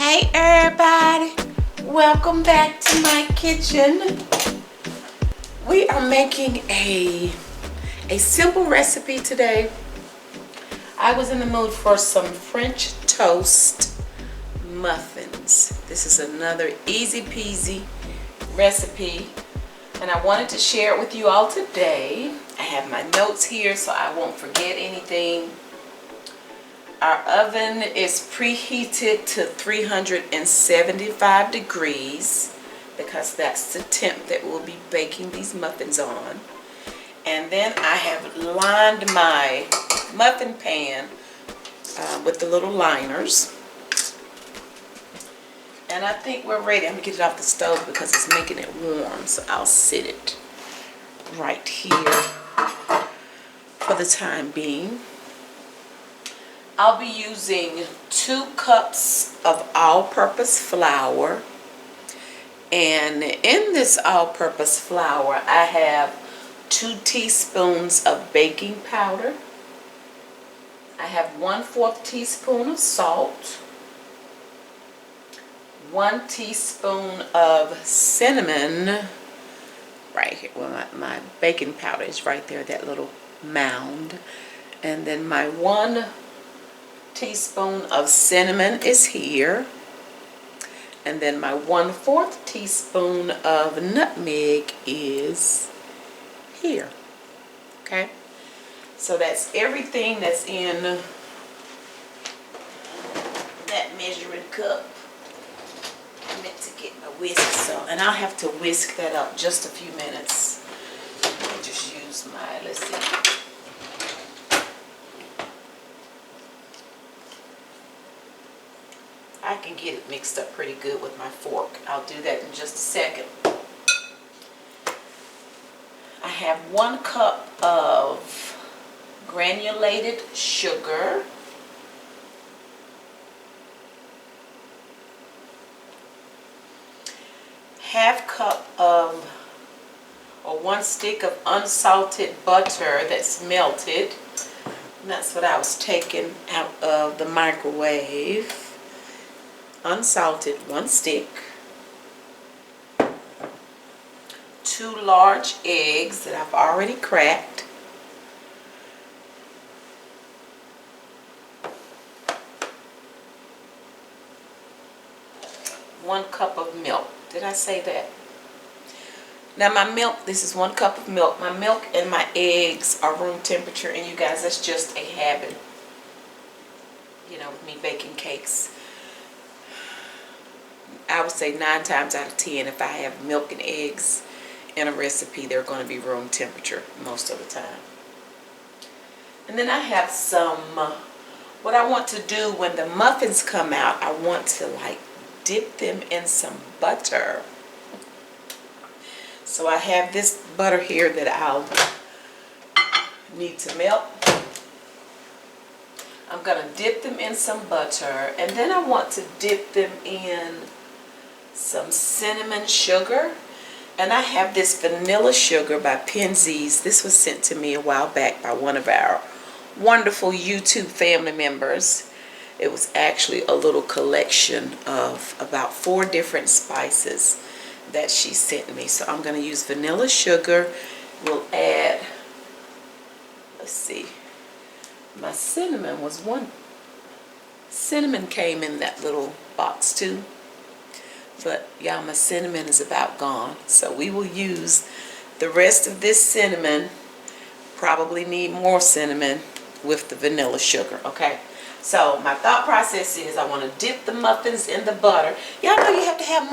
Hey everybody, welcome back to my kitchen. We are making a simple recipe today. I was in the mood for some French toast muffins. This is another easy peasy recipe and I wanted to share it with you all today. I have my notes here so I won't forget anything. Our oven is preheated to 375 degrees because that's the temp that we'll be baking these muffins on. And then I have lined my muffin pan with the little liners. And I think we're ready. I'm going to get it off the stove because it's making it warm. So I'll sit it right here for the time being. I'll be using 2 cups of all-purpose flour, and in this all-purpose flour I have 2 teaspoons of baking powder. I have 1/4 teaspoon of salt, 1 teaspoon of cinnamon, right here. Well, my baking powder is right there, that little mound, and then my 1 teaspoon of cinnamon is here, and then my 1/4 teaspoon of nutmeg is here. Okay, so that's everything that's in that measuring cup. I meant to get my whisk, and I'll have to whisk that up just a few minutes. I'll just use my, let's see, I can get it mixed up pretty good with my fork. I'll do that in just a second. I have 1 cup of granulated sugar. Half cup of, or 1 stick of unsalted butter that's melted. And that's what I was taking out of the microwave. Unsalted, 1 stick. 2 large eggs that I've already cracked. 1 cup of milk. Did I say that? Now my milk, this is 1 cup of milk. My milk and my eggs are room temperature, and you guys, that's just a habit. You know, with me baking cakes. I would say 9 times out of 10, if I have milk and eggs in a recipe, they're going to be room temperature most of the time. And then I have some, what I want to do when the muffins come out, I want to like dip them in some butter. So I have this butter here that I'll need to melt. I'm going to dip them in some butter, and then I want to dip them in some cinnamon sugar. And I have this vanilla sugar by Penzeys. This was sent to me a while back by one of our wonderful YouTube family members. It was actually a little collection of about 4 different spices that she sent me. So I'm going to use vanilla sugar. We'll add, let's see, my cinnamon was 1. Cinnamon came in that little box too. But y'all, my cinnamon is about gone. So we will use the rest of this cinnamon. Probably need more cinnamon with the vanilla sugar, okay? So my thought process is I want to dip the muffins in the butter. Y'all know you have to have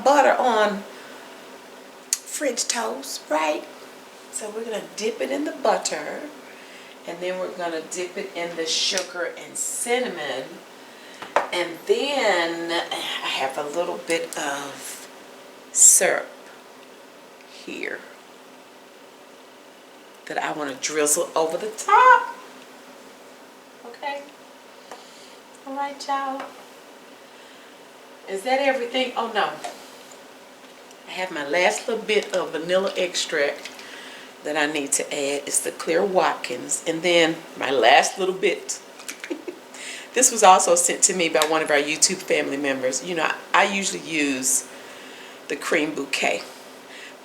butter on French toast, right? So we're going to dip it in the butter. And then we're going to dip it in the sugar and cinnamon. And then I have a little bit of syrup here that I want to drizzle over the top. Okay. All right, y'all. Is that everything? Oh, no. I have my last little bit of vanilla extract that I need to add. It's the Clear Watkins. And then my last little bit This was also sent to me by one of our YouTube family members. You know, I usually use the cream bouquet,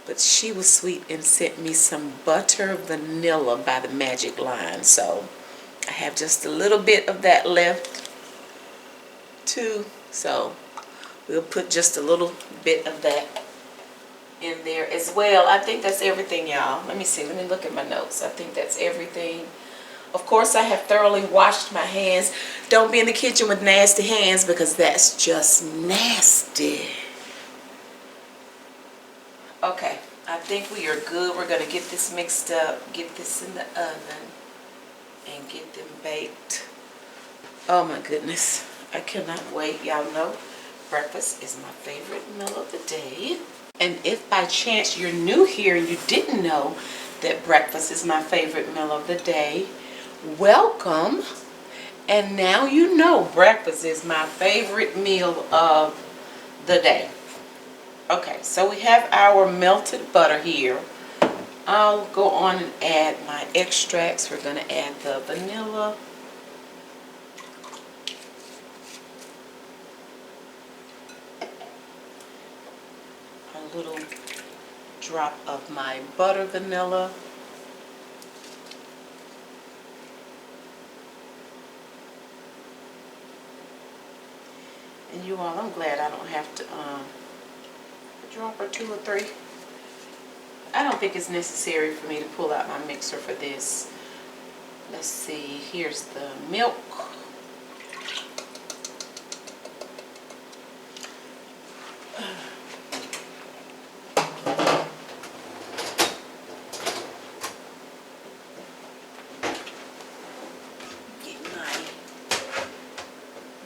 but she was sweet and sent me some butter vanilla by the Magic Line. So I have just a little bit of that left too. So we'll put just a little bit of that in there as well. I think that's everything, y'all. Let me see. Let me look at my notes. I think that's everything. Of course, I have thoroughly washed my hands. Don't be in the kitchen with nasty hands because that's just nasty. Okay, I think we are good. We're going to get this mixed up, get this in the oven, and get them baked. Oh my goodness. I cannot wait. Y'all know breakfast is my favorite meal of the day. And if by chance you're new here and you didn't know that breakfast is my favorite meal of the day, welcome. And now you know breakfast is my favorite meal of the day. Okay, so we have our melted butter here. I'll go on and add my extracts. We're going to add the vanilla, a little drop of my butter vanilla, and you all, I'm glad I don't have to a drop or 2 or 3. I don't think it's necessary for me to pull out my mixer for this. Let's see, here's the milk.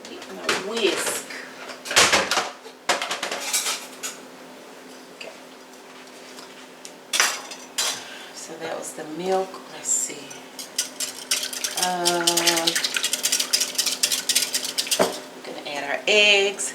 Get my whisk. Okay. So that was the milk. Let's see. We're going to add our eggs.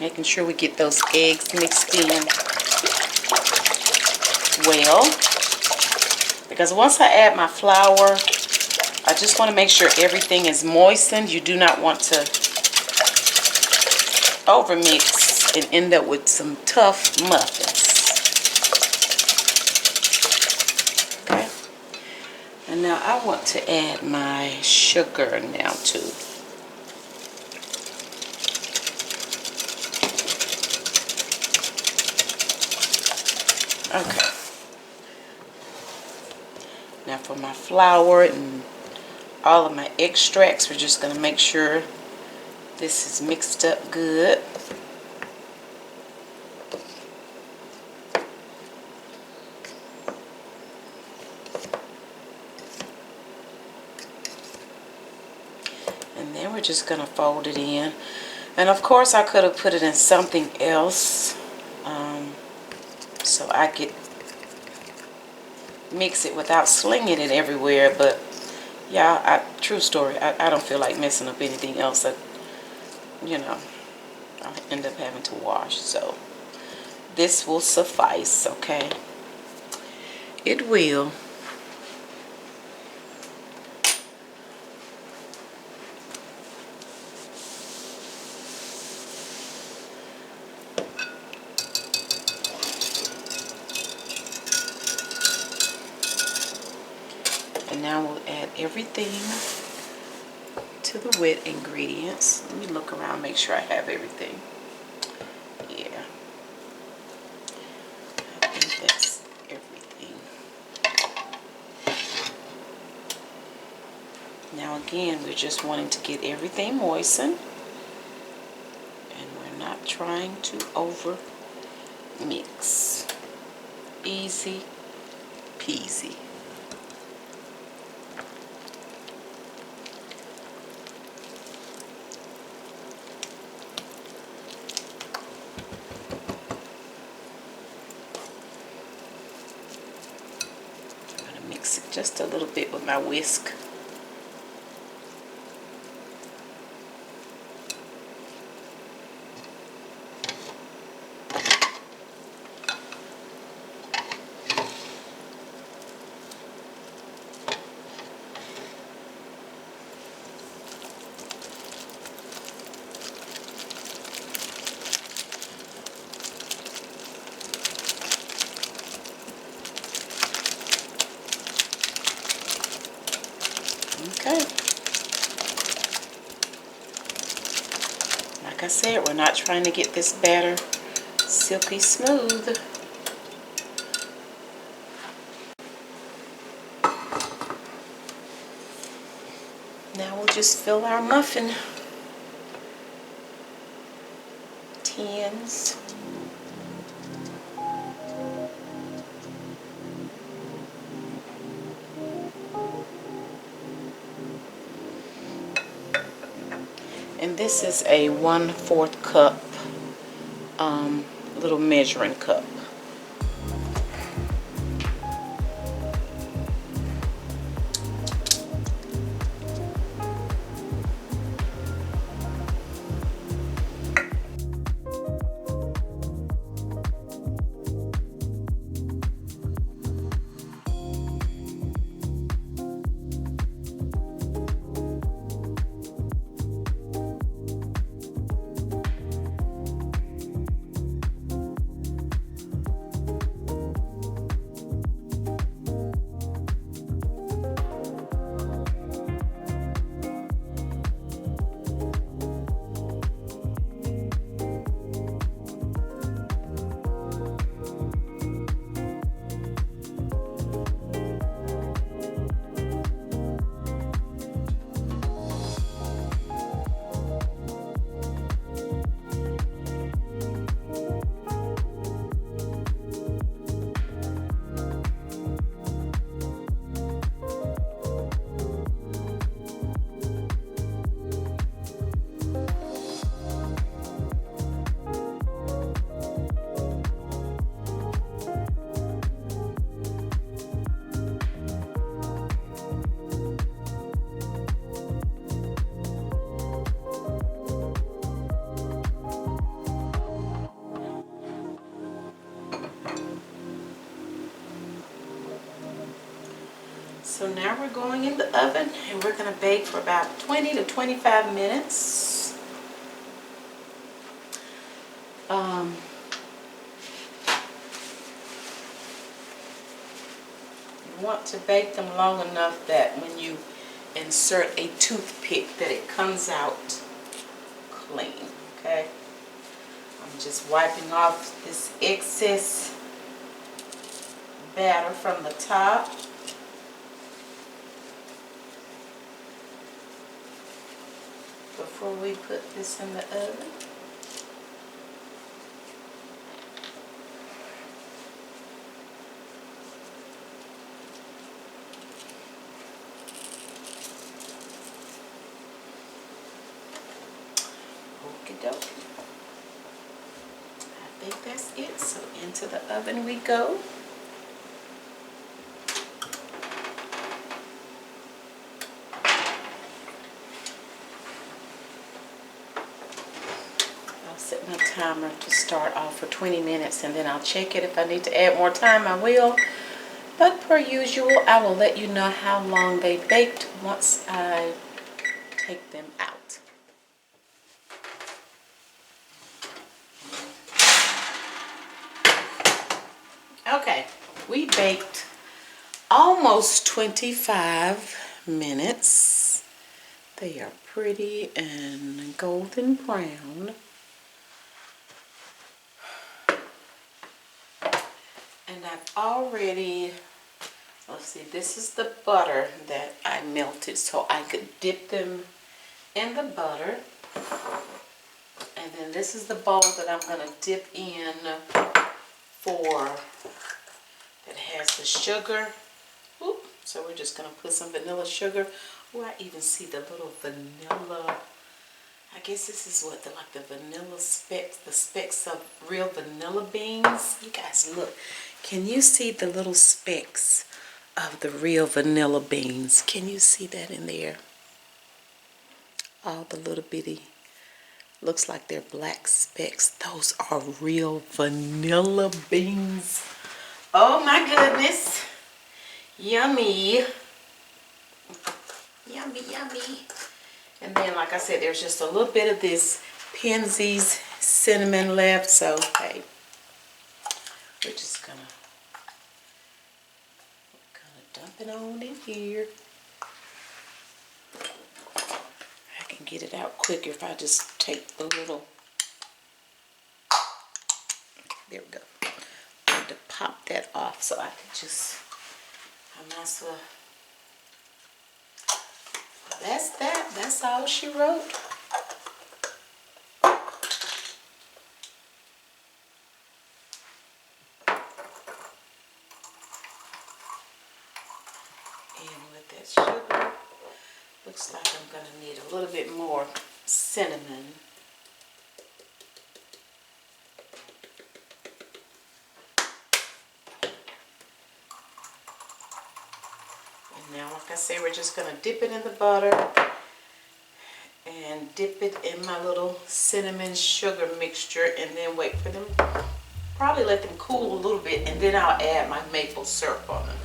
Making sure we get those eggs mixed in well. Because once I add my flour, I just want to make sure everything is moistened. You do not want to overmix and end up with some tough muffins. Okay. And now I want to add my sugar now too. Okay. Now for my flour and all of my extracts, we're just going to make sure this is mixed up good. And then we're just going to fold it in. And of course I could have put it in something else so I could mix it without slinging it everywhere, but yeah, true story, I don't feel like messing up anything else that, you know, I'll end up having to wash. So this will suffice, okay? It will. And now we'll add everything to the wet ingredients. Let me look around, make sure I have everything. Yeah. I think that's everything. Now again, we're just wanting to get everything moistened. And we're not trying to over mix. Easy peasy. Just a little bit with my whisk. like I said, we're not trying to get this batter silky smooth. Now we'll just fill our muffin tins. And this is a 1/4 cup little measuring cup. So now we're going in the oven and we're going to bake for about 20 to 25 minutes. You want to bake them long enough that when you insert a toothpick that it comes out clean, okay? I'm just wiping off this excess batter from the top. Before we put this in the oven. Okie dokie. I think that's it. So into the oven we go. Set my timer to start off for 20 minutes and then I'll check it. If I need to add more time, I will. But per usual, I will let you know how long they baked once I take them out. Okay, we baked almost 25 minutes. They are pretty and golden brown. And I've already, let's see, this is the butter that I melted so I could dip them in the butter. And then this is the bowl that I'm going to dip in for, that has the sugar. Oop, so we're just going to put some vanilla sugar. Oh, I even see the little vanilla. I guess this is what, like the vanilla specks, the specks of real vanilla beans. You guys look. Can you see the little specks of the real vanilla beans? Can you see that in there? All the little bitty, looks like they're black specks. Those are real vanilla beans. Oh my goodness. Yummy. Yummy, yummy. And then, like I said, there's just a little bit of this Penzeys cinnamon left. So, hey, we're just gonna dump it on in here. I can can get it out quicker if I just take the little, there we go. I had to pop that off so I could just, I might as well. That's that. That's all she wrote. And with that sugar, looks like I'm going to need a little bit more cinnamon. Now, like I say, we're just going to dip it in the butter and dip it in my little cinnamon sugar mixture and then wait for them, probably let them cool a little bit, and then I'll add my maple syrup on them.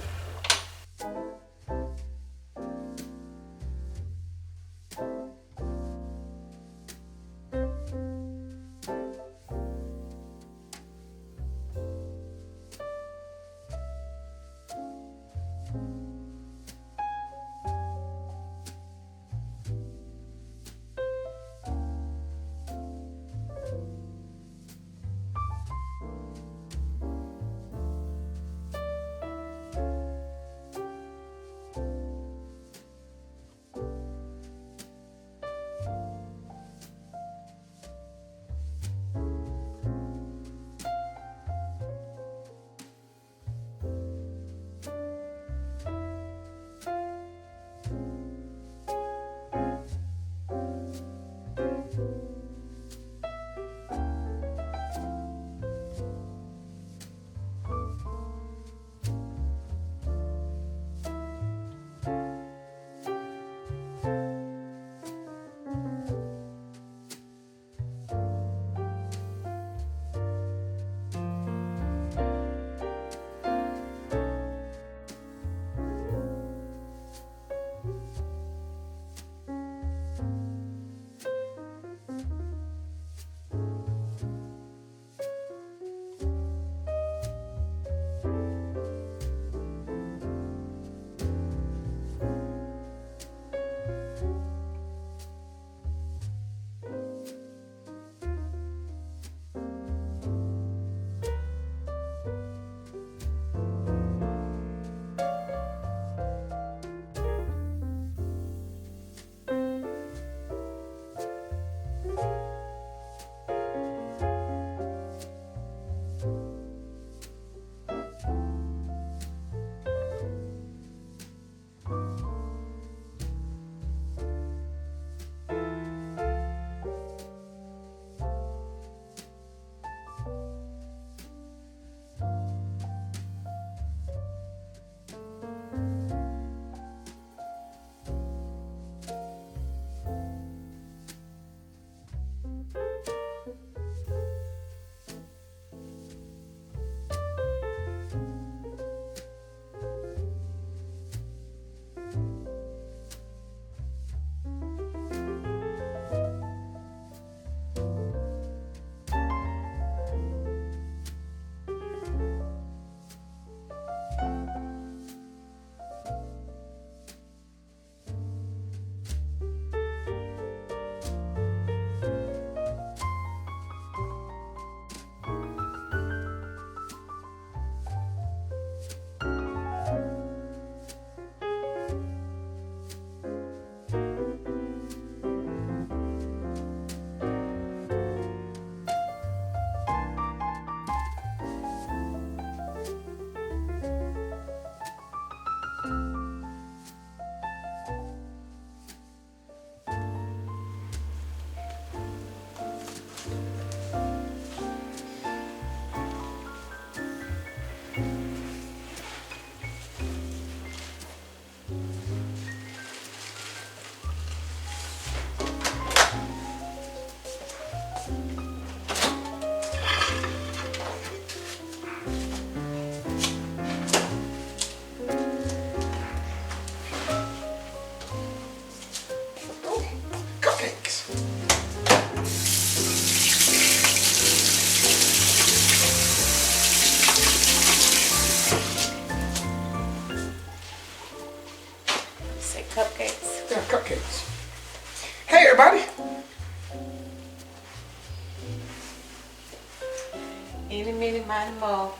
Any, mini, miny, mo.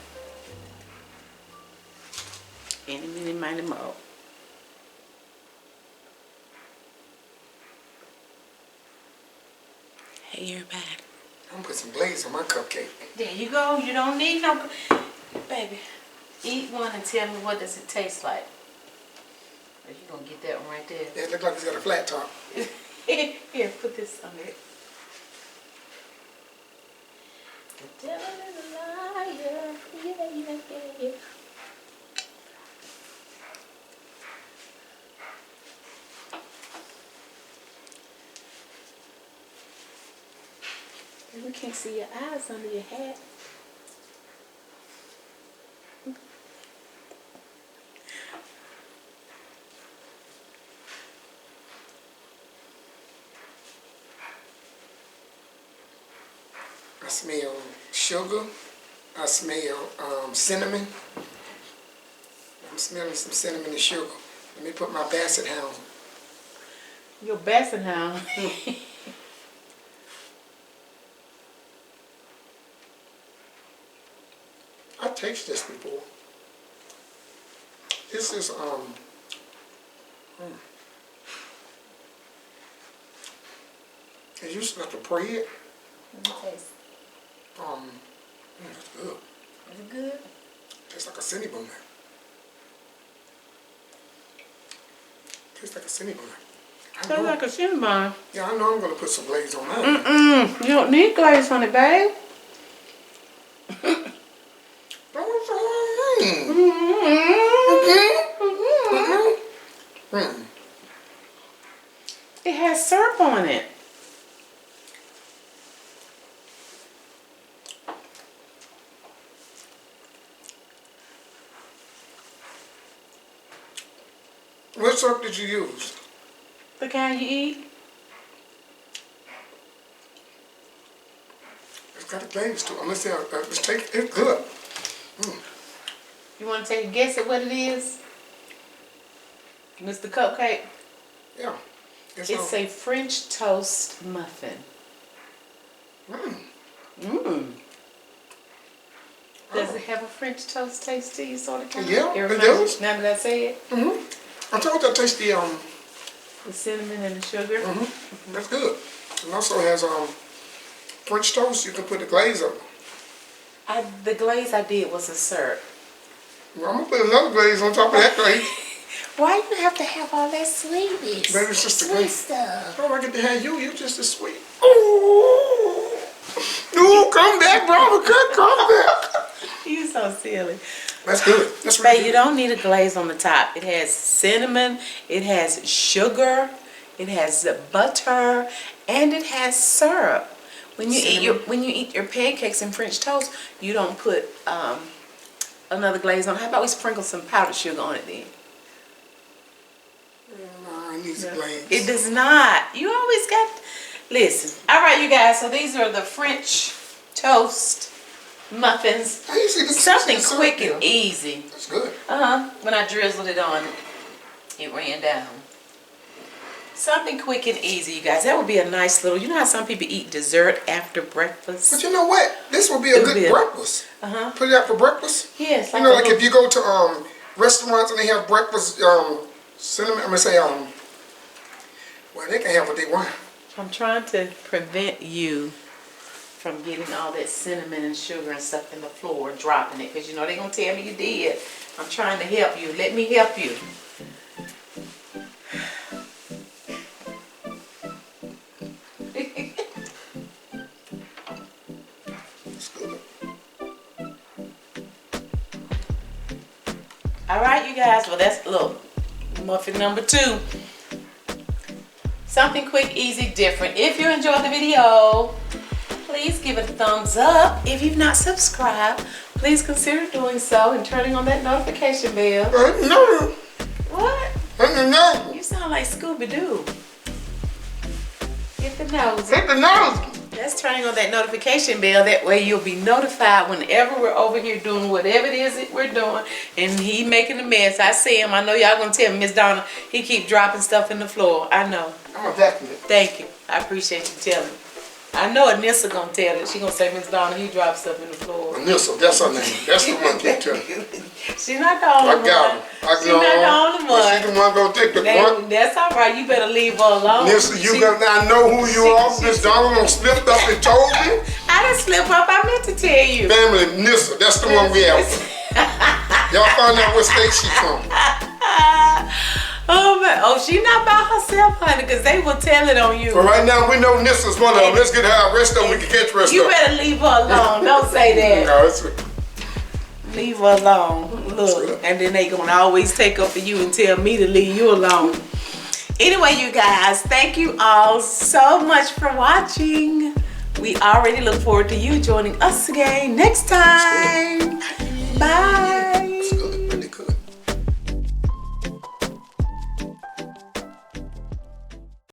Any, mini, miny, mo. Hey, you're back. I'm gonna put some glaze on my cupcake. There you go. You don't need no... Baby, eat one and tell me what does it taste like. You're gonna get that one right there. Yeah, it looks like it's got a flat top. Here, put this on it. The devil is a liar. Yeah. We can't see your eyes under your hat. I smell sugar. I smell cinnamon. I'm smelling some cinnamon and sugar. Let me put my Basset Hound. Your Basset Hound. I tasted this before. This is it used to have to pre it. Let me taste. It's good. Is it good? Tastes like a cinnamon. Tastes like a cinnamon. Tastes like a cinnamon. Yeah, I know I'm gonna put some glaze on that. You don't need glaze on it, babe. It has syrup on it. What syrup did you use? The kind you eat. It's got a glaze to it. Let's see. Let's take it. It's good. You want to take a guess at what it is? Mr. Cupcake? Yeah. It's a French Toast Muffin. Does it have a French toast taste to you, sort of kind? Yeah, it does. Now that I say it? I told you I taste the cinnamon and the sugar. That's good. It also has French toast. You can put the glaze on. The glaze I did was a syrup. Well, I'm gonna put another glaze on top of that glaze. Why you have to have all that sweetness? Baby, it's just the glaze. Stuff. Oh, I get to have you. You just as sweet. Oh, no, come back, brother. Come back. You so silly. That's good. That's really good. You don't need a glaze on the top. It has cinnamon, it has sugar, it has butter, and it has syrup. When you eat your pancakes and French toast, you don't put another glaze on. How about we sprinkle some powdered sugar on it then? No, it needs a glaze. It does not. You always got. Listen. All right, you guys. So these are the French Toast Muffins. Something quick and easy. That's good. When I drizzled it on, it ran down. Something quick and easy, you guys. That would be a nice little. You know how some people eat dessert after breakfast? But you know what? This would be a good breakfast. Put it out for breakfast. Yes. You know, like if you go to restaurants and they have breakfast cinnamon. I'm gonna say well, they can have what they want. I'm trying to prevent you from getting all that cinnamon and sugar and stuff in the floor, dropping it, because you know they're gonna tell me you did. I'm trying to help you. Let me help you. All right, you guys. Well, that's muffin number 2. Something quick, easy, different. If you enjoyed the video, please give it a thumbs up. If you've not subscribed, please consider doing so and turning on that notification bell. No. What? No. You sound like Scooby-Doo. Hit the nose. Hit the nose. That's turning on that notification bell. That way you'll be notified whenever we're over here doing whatever it is that we're doing. And he making a mess. I see him. I know y'all gonna tell me, Miss Donna, he keep dropping stuff in the floor. I know. I'm a vacuum it. Thank you. I appreciate you telling me. I know Anissa gonna tell it. She gonna say, Miss Donna, you dropped stuff in the floor. Anissa, that's her name. That's the one keep telling me. She not the only one. I got her. She not the only one. She the one gonna take the front. That's all right. You better leave her alone. Anissa, I know who you are. Miss Donna done slipped up and told me. I didn't slip up. I meant to tell you. Family, Anissa, that's the one we have. Y'all find out what state she from. Oh man, she not by herself, honey, because they will tell it on you. But right now we know Nissa's one of them. Let's get her rest up. We can catch rest up. You better leave her alone. Don't say that. No, it's leave her alone. Look, and then they gonna always take up for you and tell me to leave you alone. Anyway, you guys, thank you all so much for watching. We already look forward to you joining us again next time. Bye.